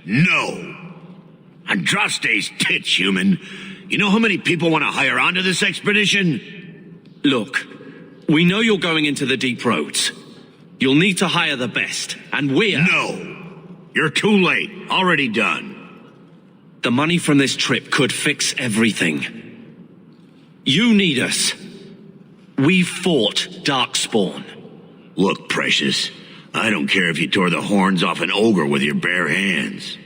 No. Andraste's tits, human. You know how many people want to hire onto this expedition? Look, we know you're going into the deep roads. You'll need to hire the best, and we're... No. You're too late. Already done. The money from this trip could fix everything. You need us. We fought Darkspawn. Look, Precious, I don't care if you tore the horns off an ogre with your bare hands.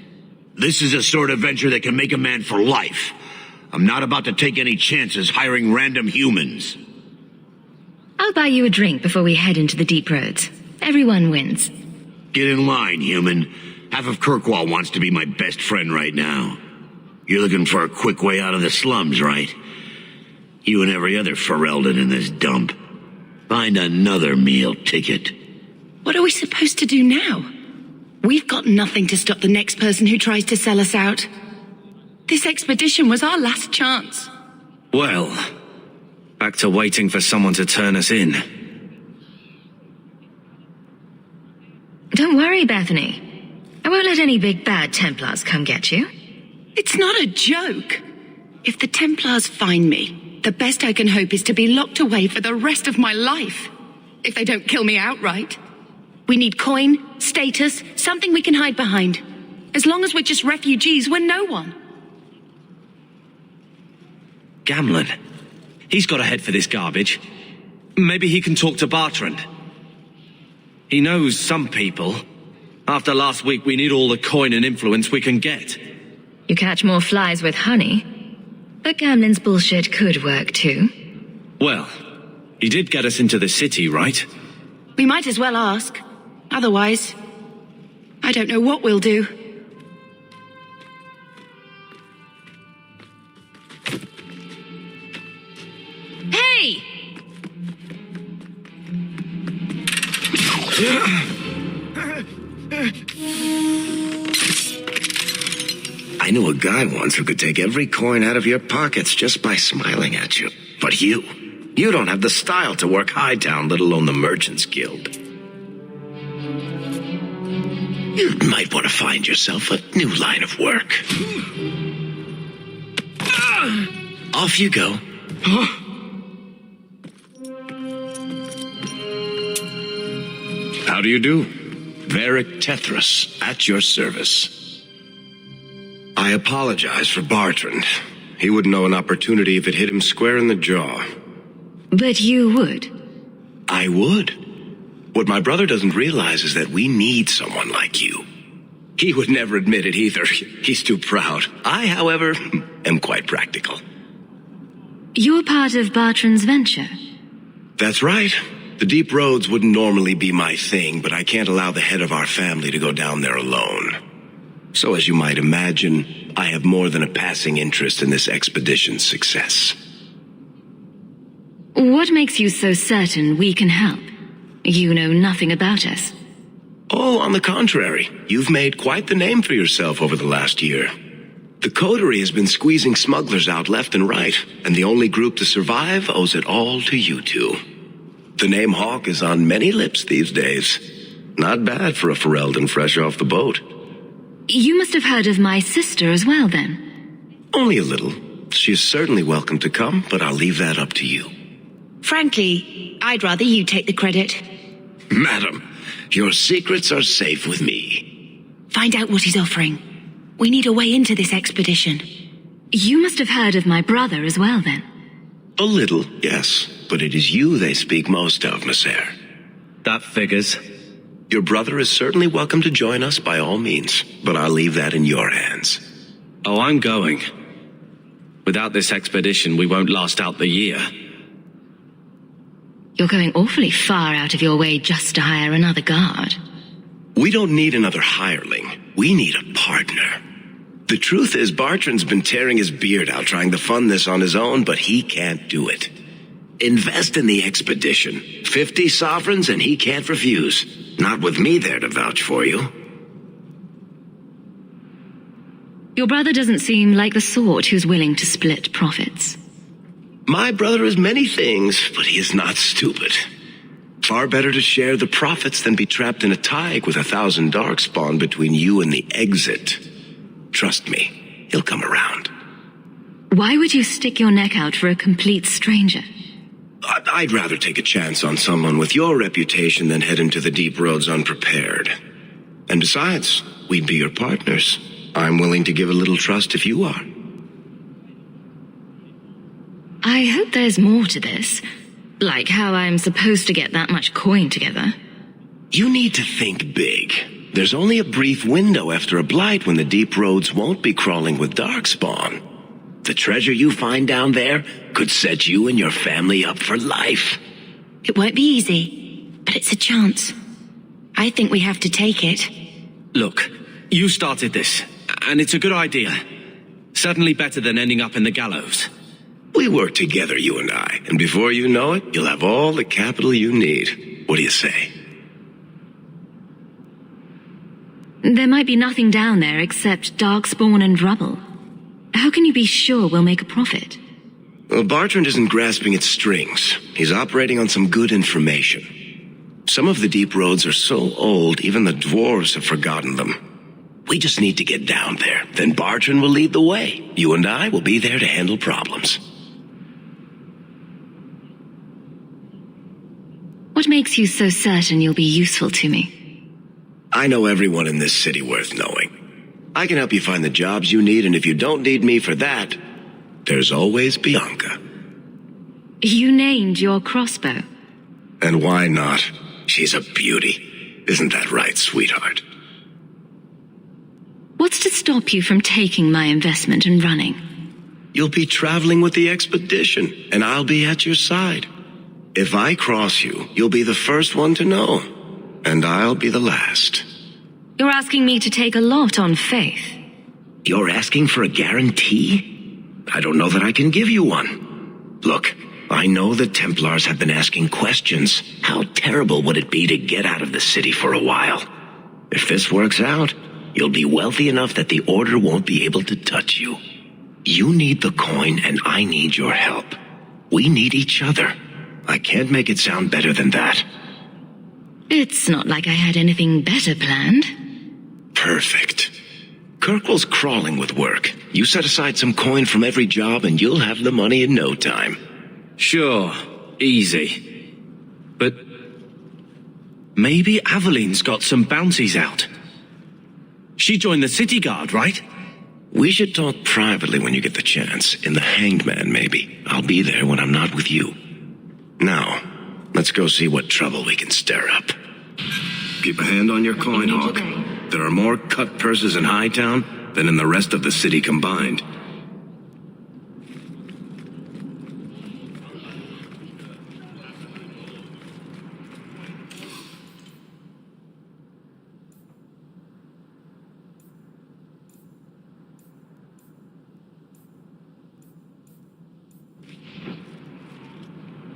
This is a sort of venture that can make a man for life. I'm not about to take any chances hiring random humans. I'll buy you a drink before we head into the deep roads. Everyone wins. Get in line, human. Half of Kirkwall wants to be my best friend right now. You're looking for a quick way out of the slums, right? You and every other Ferelden in this dump. Find another meal ticket. What are we supposed to do now? We've got nothing to stop the next person who tries to sell us out. This expedition was our last chance. Well, back to waiting for someone to turn us in. Don't worry, Bethany. I won't let any big bad Templars come get you. It's not a joke. If the Templars find me, the best I can hope is to be locked away for the rest of my life. If they don't kill me outright. We need coin, status, something we can hide behind. As long as we're just refugees, we're no one. Gamlen. He's got a head for this garbage. Maybe he can talk to Bartrand. He knows some people. After last week, we need all the coin and influence we can get. You catch more flies with honey. But Gamlen's bullshit could work too. Well, he did get us into the city, right? We might as well ask. Otherwise, I don't know what we'll do. Hey! I knew a guy once who could take every coin out of your pockets just by smiling at you. But you don't have the style to work Hightown, let alone the Merchants Guild. You might want to find yourself a new line of work. Off you go. How do you do? Varric Tethras, at your service. I apologize for Bartrand. He wouldn't know an opportunity if it hit him square in the jaw. But you would. I would. What my brother doesn't realize is that we need someone like you. He would never admit it either. He's too proud. I, however, am quite practical. You're part of Bartrand's venture. That's right. The deep roads wouldn't normally be my thing, but I can't allow the head of our family to go down there alone. So as you might imagine, I have more than a passing interest in this expedition's success. What makes you so certain we can help? You know nothing about us. Oh, on the contrary, you've made quite the name for yourself over the last year. The Coterie has been squeezing smugglers out left and right, and the only group to survive owes it all to you two. The name Hawk is on many lips these days. Not bad for a Ferelden fresh off the boat. You must have heard of my sister as well, then. Only a little. She is certainly welcome to come, but I'll leave that up to you. Frankly, I'd rather you take the credit. Madam, your secrets are safe with me. Find out what he's offering. We need a way into this expedition. You must have heard of my brother as well, then. A little, yes, but it is you they speak most of, Messer. That figures. Your brother is certainly welcome to join us by all means, but I'll leave that in your hands. Oh, I'm going. Without this expedition, we won't last out the year. You're going awfully far out of your way just to hire another guard. We don't need another hireling. We need a partner. The truth is, Bartrand's been tearing his beard out trying to fund this on his own, but he can't do it. Invest in the expedition. 50 sovereigns and he can't refuse. Not with me there to vouch for you. Your brother doesn't seem like the sort who's willing to split profits. My brother is many things, but he is not stupid. far better to share the profits than be trapped in a tike with 1,000 darkspawn between you and the exit. Trust me, he'll come around. Why would you stick your neck out for a complete stranger? I'd rather take a chance on someone with your reputation than head into the deep roads unprepared. And besides, we'd be your partners. I'm willing to give a little trust if you are. I hope there's more to this. Like how I'm supposed to get that much coin together. You need to think big. There's only a brief window after a blight when the deep roads won't be crawling with darkspawn. The treasure you find down there could set you and your family up for life. It won't be easy, but it's a chance. I think we have to take it. Look, you started this, and it's a good idea. Certainly better than ending up in the gallows. We work together, you and I, and before you know it, you'll have all the capital you need. What do you say? There might be nothing down there except darkspawn and rubble. How can you be sure we'll make a profit? Well, Bartrand isn't grasping at strings. He's operating on some good information. Some of the deep roads are so old, even the dwarves have forgotten them. We just need to get down there. Then Bartrand will lead the way. You and I will be there to handle problems. What makes you so certain you'll be useful to me? I know everyone in this city worth knowing. I can help you find the jobs you need, and if you don't need me for that, there's always Bianca. You named your crossbow. And why not? She's a beauty. Isn't that right, sweetheart? What's to stop you from taking my investment and running? You'll be traveling with the expedition, and I'll be at your side. If I cross you, you'll be the first one to know, and I'll be the last. You're asking me to take a lot on faith. You're asking for a guarantee? I don't know that I can give you one. Look, I know the Templars have been asking questions. How terrible would it be to get out of the city for a while? If this works out, you'll be wealthy enough that the Order won't be able to touch you. You need the coin, and I need your help. We need each other. I can't make it sound better than that. It's not like I had anything better planned. Perfect. Kirkwall's crawling with work. You set aside some coin from every job and you'll have the money in no time. Sure, easy. But maybe Aveline's got some bounties out. She joined the city guard, right? We should talk privately when you get the chance. In the Hanged Man, maybe. I'll be there when I'm not with you. Now, let's go see what trouble we can stir up. Keep a hand on your coin, Hawk. There are more cut purses in Hightown than in the rest of the city combined.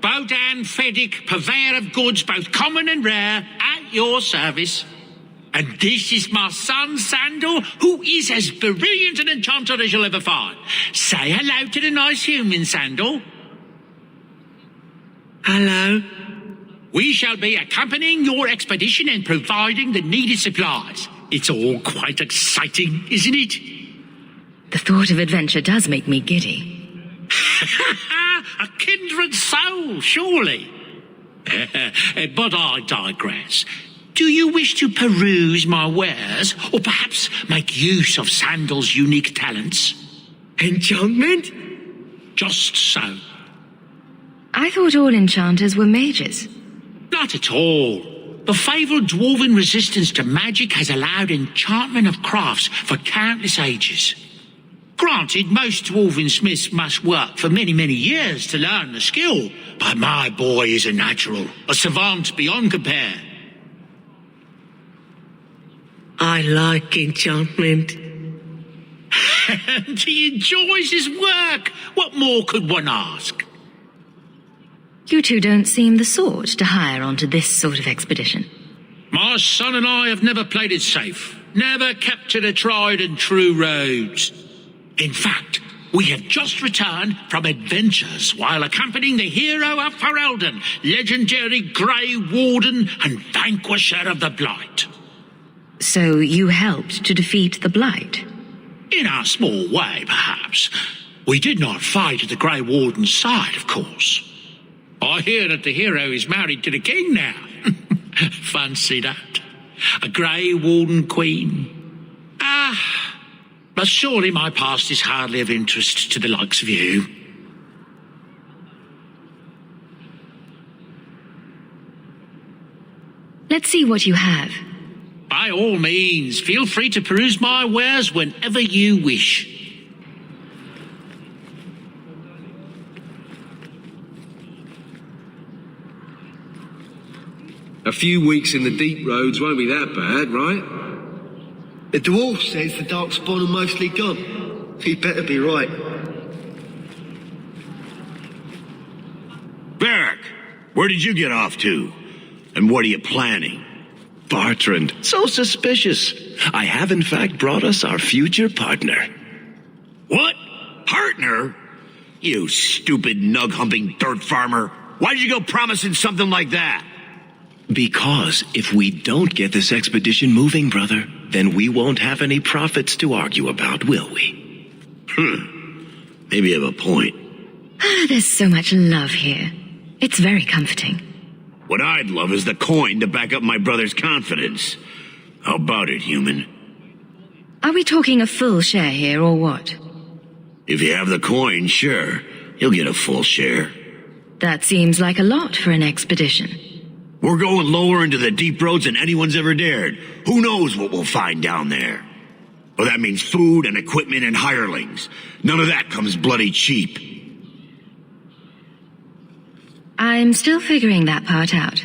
Bodan Feddick, purveyor of goods both common and rare, at your service. And this is my son, Sandal, who is as brilliant an enchanter as you'll ever find. Say hello to the nice human, Sandal. Hello. We shall be accompanying your expedition and providing the needed supplies. It's all quite exciting, isn't it? The thought of adventure does make me giddy. A kindred soul, surely. But I digress. Do you wish to peruse my wares, or perhaps make use of Sandal's unique talents? Enchantment? Just so. I thought all enchanters were mages. Not at all. The fabled dwarven resistance to magic has allowed enchantment of crafts for countless ages. Granted, most dwarven smiths must work for many, many years to learn the skill, but my boy is a natural, a savant beyond compare. I like enchantment. And he enjoys his work. What more could one ask? You two don't seem the sort to hire onto this sort of expedition. My son and I have never played it safe, never kept to the tried and true roads. In fact, we have just returned from adventures while accompanying the hero of Ferelden, legendary Grey Warden and vanquisher of the Blight. So you helped to defeat the Blight? In our small way, perhaps. We did not fight at the Grey Warden's side, of course. I hear that the hero is married to the king now. Fancy that. A Grey Warden queen. But surely my past is hardly of interest to the likes of you. Let's see what you have. By all means, feel free to peruse my wares whenever you wish. A few weeks in the deep roads won't be that bad, right? The dwarf says the Darkspawn are mostly gone. He'd better be right. Varric, where did you get off to? And what are you planning? Bartrand, so suspicious. I have in fact brought us our future partner. What? Partner? You stupid nug-humping dirt farmer. Why'd you go promising something like that? Because if we don't get this expedition moving, brother, then we won't have any profits to argue about, will we? Maybe you have a point. There's so much love here. It's very comforting. What I'd love is the coin to back up my brother's confidence. How about it, human? Are we talking a full share here, or what? If you have the coin, sure. You'll get a full share. That seems like a lot for an expedition. We're going lower into the deep roads than anyone's ever dared. Who knows what we'll find down there? Well, that means food and equipment and hirelings. None of that comes bloody cheap. I'm still figuring that part out.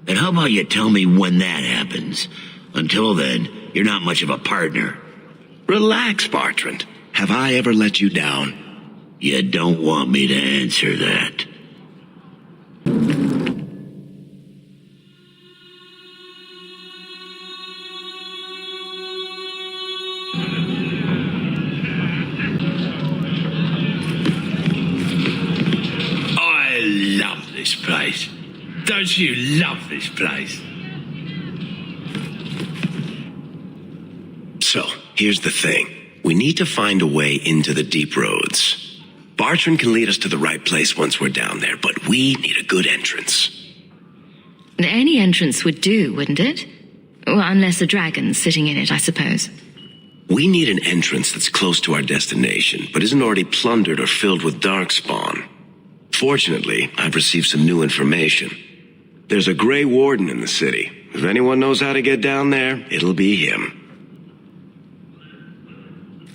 And how about you tell me when that happens? Until then, you're not much of a partner. Relax, Bartrand. Have I ever let you down? You don't want me to answer that. This place. Don't you love this place? So, here's the thing. We need to find a way into the deep roads. Bartrand can lead us to the right place once we're down there, but we need a good entrance. Any entrance would do, wouldn't it? Well, unless a dragon's sitting in it, I suppose. We need an entrance that's close to our destination, but isn't already plundered or filled with darkspawn. Fortunately, I've received some new information. There's a Grey Warden in the city. If anyone knows how to get down there, it'll be him.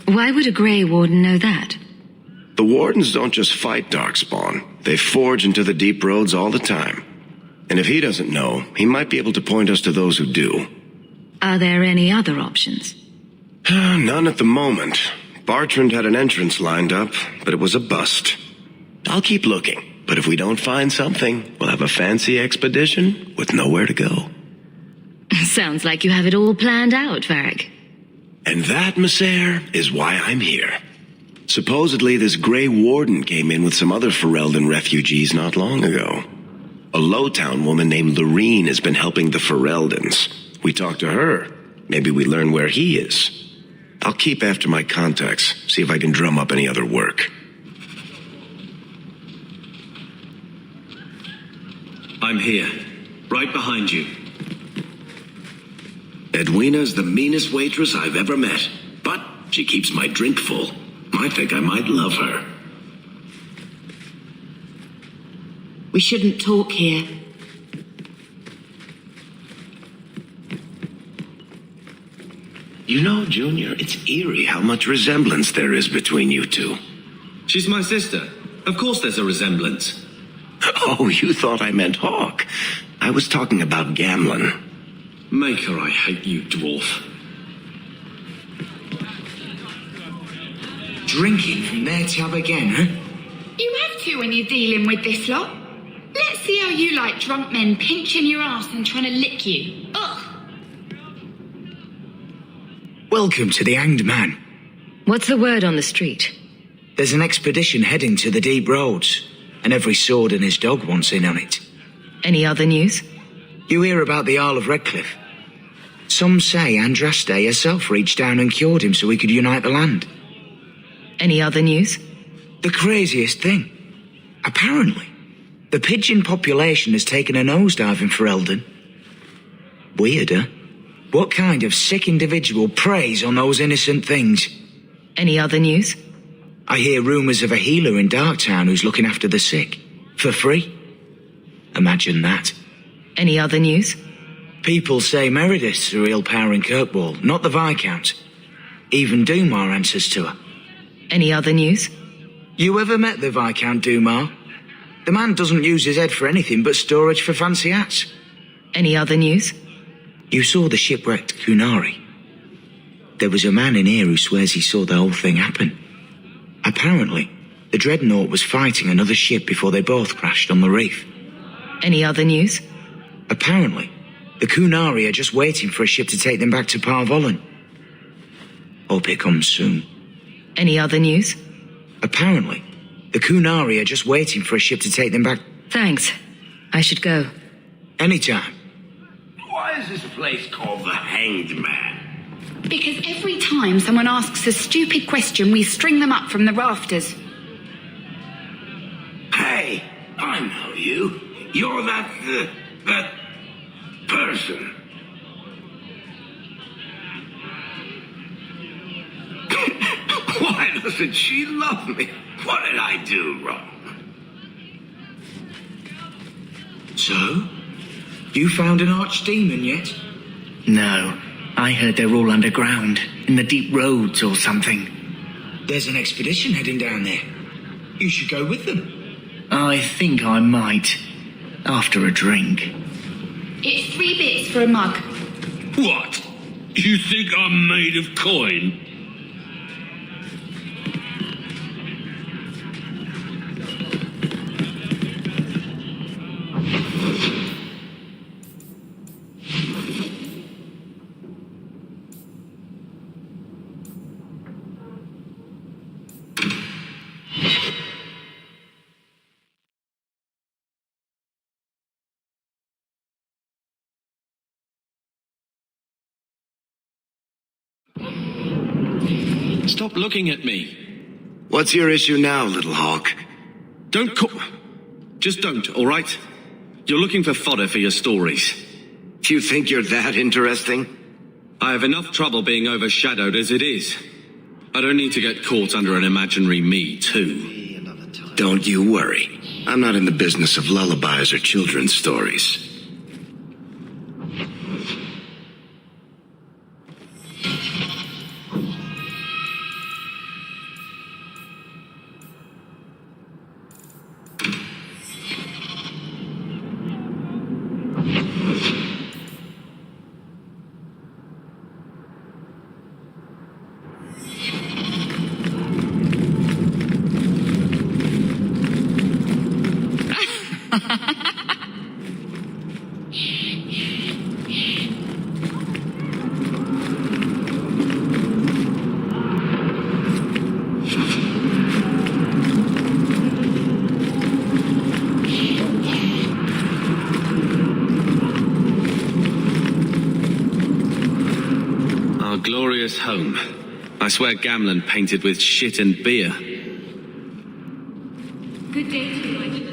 Why would a Grey Warden know that? The Wardens don't just fight darkspawn. They forge into the deep roads all the time. And if he doesn't know, he might be able to point us to those who do. Are there any other options? None at the moment. Bartrand had an entrance lined up, but it was a bust. I'll keep looking, but if we don't find something, we'll have a fancy expedition with nowhere to go. Sounds like you have it all planned out, Varric. And that, Messere, is why I'm here. Supposedly, this Grey Warden came in with some other Ferelden refugees not long ago. A Lowtown woman named Lorene has been helping the Fereldans. We talked to her. Maybe we learn where he is. I'll keep after my contacts, see if I can drum up any other work. I'm here, right behind you. Edwina's the meanest waitress I've ever met, but she keeps my drink full. I think I might love her. We shouldn't talk here. You know, Junior, it's eerie how much resemblance there is between you two. She's my sister. Of course there's a resemblance. Oh, you thought I meant Hawk. I was talking about Gamlin. Maker, I hate you, dwarf. Drinking from their tub again, huh? You have to when you're dealing with this lot. Let's see how you like drunk men pinching your ass and trying to lick you. Ugh. Welcome to the Hanged Man. What's the word on the street? There's an expedition heading to the deep roads, and every sword and his dog wants in on it. Any other news? You hear about the Isle of Redcliffe? Some say Andraste herself reached down and cured him so he could unite the land. Any other news? The craziest thing. Apparently, the pigeon population has taken a nosedive in Ferelden. Weird, huh? What kind of sick individual preys on those innocent things? Any other news? I hear rumours of a healer in Darktown who's looking after the sick. For free. Imagine that. Any other news? People say Meredith's the real power in Kirkwall, not the Viscount. Even Dumar answers to her. Any other news? You ever met the Viscount Dumar? The man doesn't use his head for anything but storage for fancy hats. Any other news? You saw the shipwrecked Kunari. There was a man in here who swears he saw the whole thing happen. Apparently, the Dreadnought was fighting another ship before they both crashed on the reef. Any other news? Apparently, the Kunari are just waiting for a ship to take them back to Parvollen. Hope it comes soon. Any other news? Apparently, the Kunari are just waiting for a ship to take them back. Thanks. I should go. Anytime. Why is this place called the Hanged Man? Because every time someone asks a stupid question, we string them up from the rafters. Hey, I know you. You're that person. Why doesn't she love me? What did I do wrong? So? You found an archdemon yet? No. I heard they're all underground, in the deep roads or something. There's an expedition heading down there. You should go with them. I think I might. After a drink. It's 3 bits for a mug. What? You think I'm made of coin? Stop looking at me. What's your issue now, Little Hawk? Don't Just don't, all right? You're looking for fodder for your stories. Do you think you're that interesting? I have enough trouble being overshadowed as it is. I don't need to get caught under an imaginary me, too. Don't you worry. I'm not in the business of lullabies or children's stories. Glorious home. I swear Gamlen painted with shit and beer. Good day to you, my child.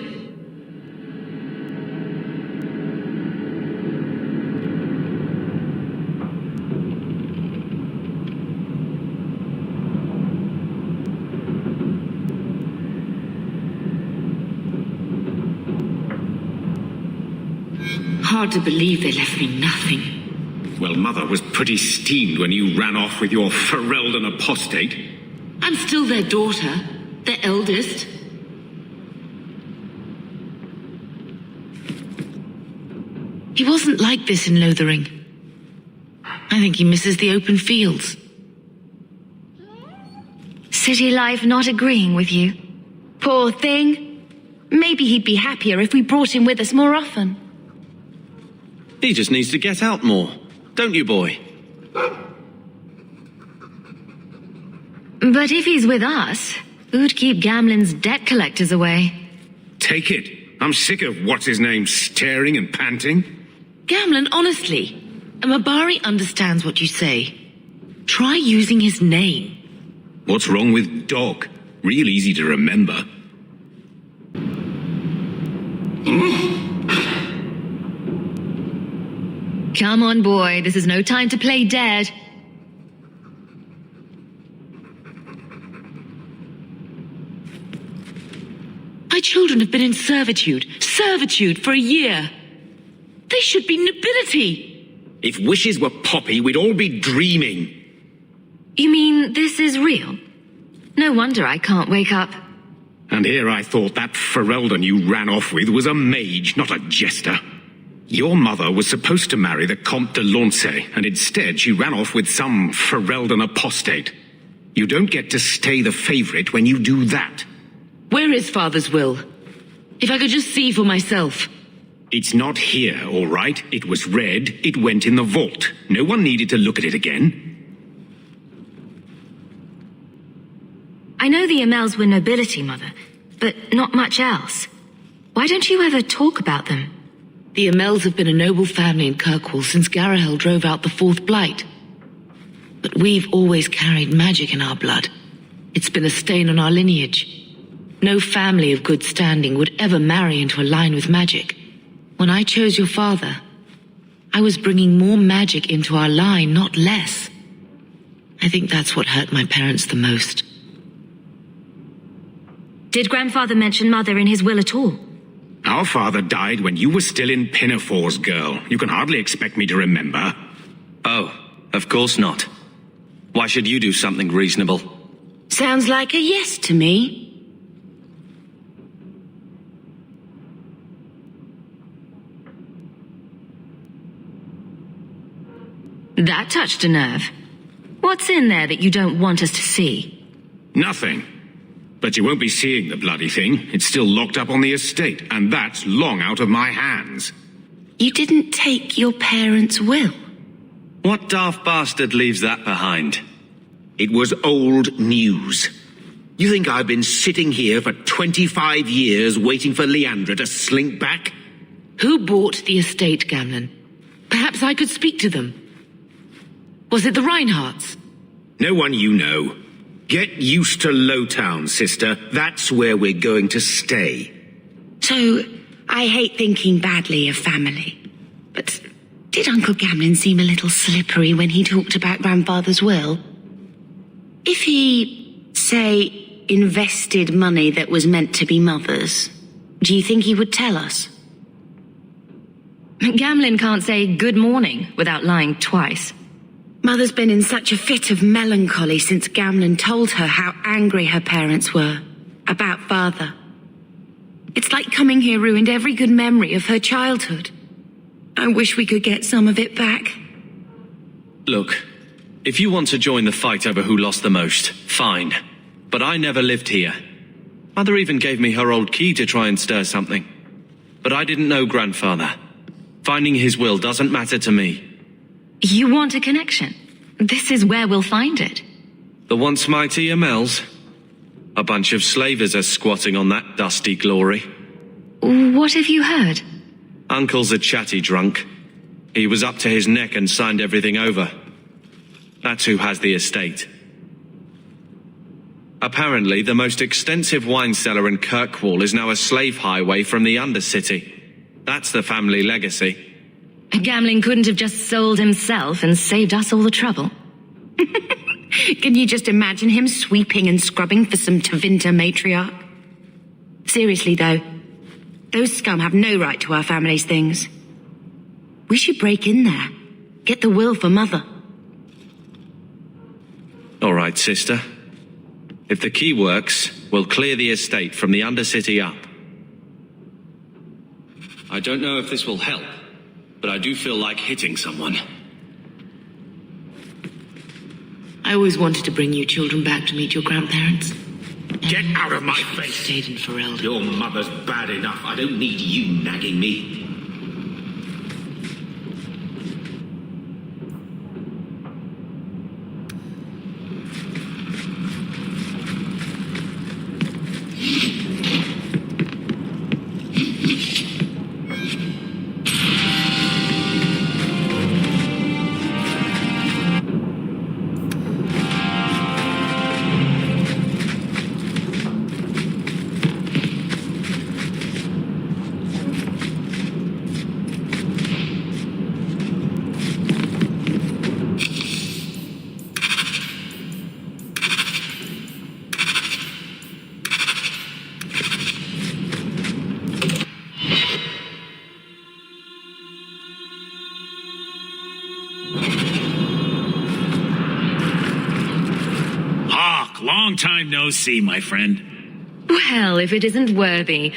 Hard to believe they left me nothing. Well, Mother was pretty steamed when you ran off with your Ferelden apostate. I'm still their daughter, their eldest. He wasn't like this in Lothering. I think he misses the open fields. City life not agreeing with you? Poor thing. Maybe he'd be happier if we brought him with us more often. He just needs to get out more. Don't you, boy? But if he's with us, Who'd keep Gamlin's debt collectors away? Take it. I'm sick of what's-his-name staring and panting. Gamlin, honestly, Mabari understands what you say. Try using his name. What's wrong with Dog? Real easy to remember. Come on, boy. This is no time to play dead. My children have been in servitude for a year. They should be nobility. If wishes were poppy, we'd all be dreaming. You mean this is real? No wonder I can't wake up. And here I thought that Ferelden you ran off with was a mage, not a jester. Your mother was supposed to marry the Comte de Launcey, and instead she ran off with some Ferelden apostate. You don't get to stay the favorite when you do that. Where is Father's will? If I could just see for myself. It's not here, all right? It was read, it went in the vault. No one needed to look at it again. I know the Amels were nobility, Mother, but not much else. Why don't you ever talk about them? The Amels have been a noble family in Kirkwall since Garahel drove out the Fourth Blight. But we've always carried magic in our blood. It's been a stain on our lineage. No family of good standing would ever marry into a line with magic. When I chose your father, I was bringing more magic into our line, not less. I think that's what hurt my parents the most. Did Grandfather mention Mother in his will at all? Our father died when you were still in Pinafores, girl. You can hardly expect me to remember. Oh, of course not. Why should you do something reasonable? Sounds like a yes to me. That touched a nerve. What's in there that you don't want us to see? Nothing. But you won't be seeing the bloody thing. It's still locked up on the estate, and that's long out of my hands. You didn't take your parents' will? What daft bastard leaves that behind? It was old news. You think I've been sitting here for 25 years waiting for Leandra to slink back? Who bought the estate, Gamlin? Perhaps I could speak to them. Was it the Reinhardts? No one you know. Get used to Lowtown, sister. That's where we're going to stay. So, I hate thinking badly of family. But did Uncle Gamlin seem a little slippery when he talked about Grandfather's will? If he, say, invested money that was meant to be Mother's, do you think he would tell us? Gamlin can't say good morning without lying twice. Mother's been in such a fit of melancholy since Gamlin told her how angry her parents were about Father. It's like coming here ruined every good memory of her childhood. I wish we could get some of it back. Look, if you want to join the fight over who lost the most, fine. But I never lived here. Mother even gave me her old key to try and stir something. But I didn't know Grandfather. Finding his will doesn't matter to me. You want a connection? This is where we'll find it. The once mighty Amels. A bunch of slavers are squatting on that dusty glory. What have you heard? Uncle's a chatty drunk. He was up to his neck and signed everything over. That's who has the estate. Apparently, the most extensive wine cellar in Kirkwall is now a slave highway from the Undercity. That's the family legacy. Gamling couldn't have just sold himself and saved us all the trouble. Can you just imagine him sweeping and scrubbing for some Tevinter matriarch? Seriously, though, those scum have no right to our family's things. We should break in there. Get the will for Mother. All right, sister. If the key works, we'll clear the estate from the Undercity up. I don't know if this will help, but I do feel like hitting someone. I always wanted to bring you children back to meet your grandparents. Get out of my face! Stayed in Ferelden. Your mother's bad enough. I don't need you nagging me. long time no see, my friend. Well, if it isn't Worthy,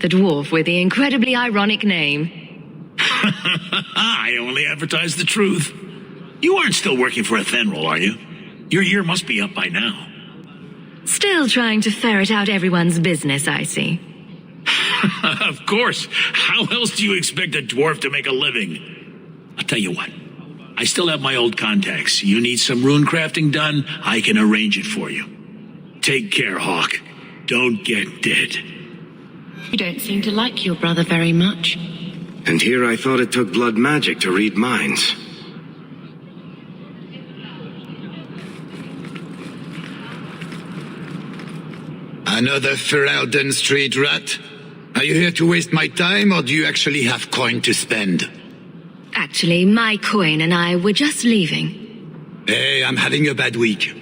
the dwarf with the incredibly ironic name. I only advertise the truth. You aren't still working for Athenril, are you? Your year must be up by now. Still trying to ferret out everyone's business, I see. Of course. How else do you expect a dwarf to make a living? I'll tell you what. I still have my old contacts. You need some rune crafting done, I can arrange it for you. Take care, Hawk. Don't get dead. You don't seem to like your brother very much. And here I thought it took blood magic to read minds. Another Ferelden street rat? Are you here to waste my time, or do you actually have coin to spend? Actually, my coin and I were just leaving. Hey, I'm having a bad week.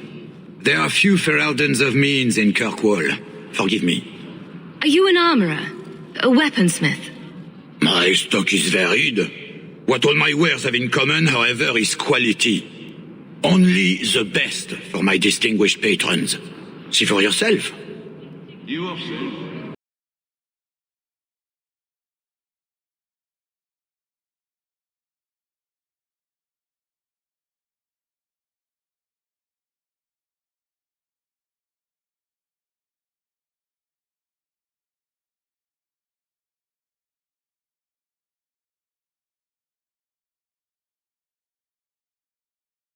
There are few Fereldens of means in Kirkwall. Forgive me. Are you an armorer? A weaponsmith? My stock is varied. What all my wares have in common, however, is quality. Only the best for my distinguished patrons. See for yourself. You have said.